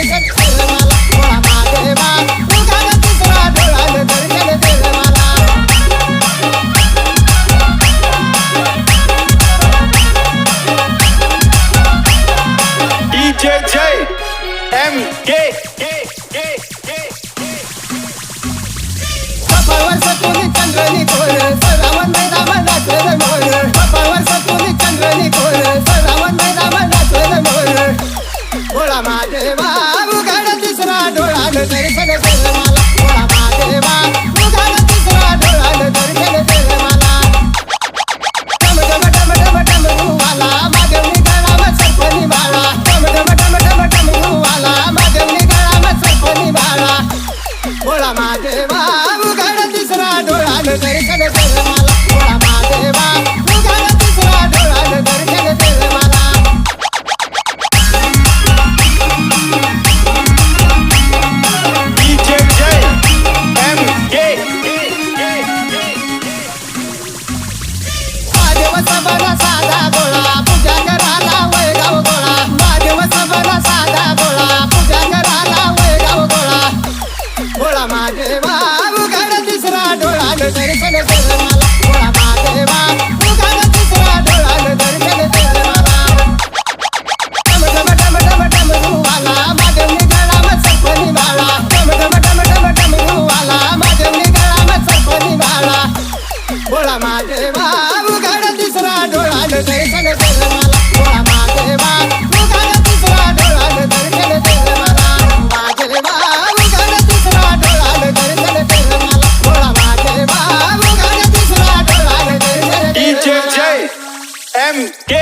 दर्शन केलं मला भोळा महादेवा उघड तिसरा डोळ्यानं दर्शन केलं मला DJ MK कपाळवर सतुनी चंद्रनी कोर सरावन मैदान नाचलं मोर कपाळवर सतुनी चंद्रनी कोर सरावन मैदान नाचलं मोर भोळा महादेवा उघड तिसरा डोळ्यानं दर्शन केलं मला भोळा महादेवा उघड तिसरा डोळ्यानं दर्शन केलं मला डम डम डम डम डम रुवाला मागवली गळावर सरपणी बाळा डम डम डम डम डम रुवाला मागवली गळावर सरपणी बाळा भोळा महादेवा उघड तिसरा डोळ्यानं दर्शन केलं मला भोळा महादेवा उघड तिसरा डोळ्यानं दर्शन केलं मला DJ MK महादेव सबला साधा गोळा पूजा करायला वैगाव गोळा महादेव सबला साधा गोळा पूजा करायला वैगाव गोळा भोळा महादेवा उघड तिसरा डोळ्यानं दर्शन केलं मला भोळा महादेवा उघड तिसरा डोळ्यानं दर्शन केलं मला डम डम डम डम डम रुवाला मागवली गळावर सरपणी बाळा डम डम डम डम डम रुवाला मागवली गळावर सरपणी बाळा भोळा महादेवा उघड तिसरा डोळ्यानं दर्शन केलं मला भोळा महादेवा उघड तिसरा डोळ्यानं दर्शन केलं मला महादेवा उघड तिसरा डोळ्यानं दर्शन केलं मला भोळा महादेवा उघड तिसरा डोळ्यानं दर्शन केलं DJ मला MK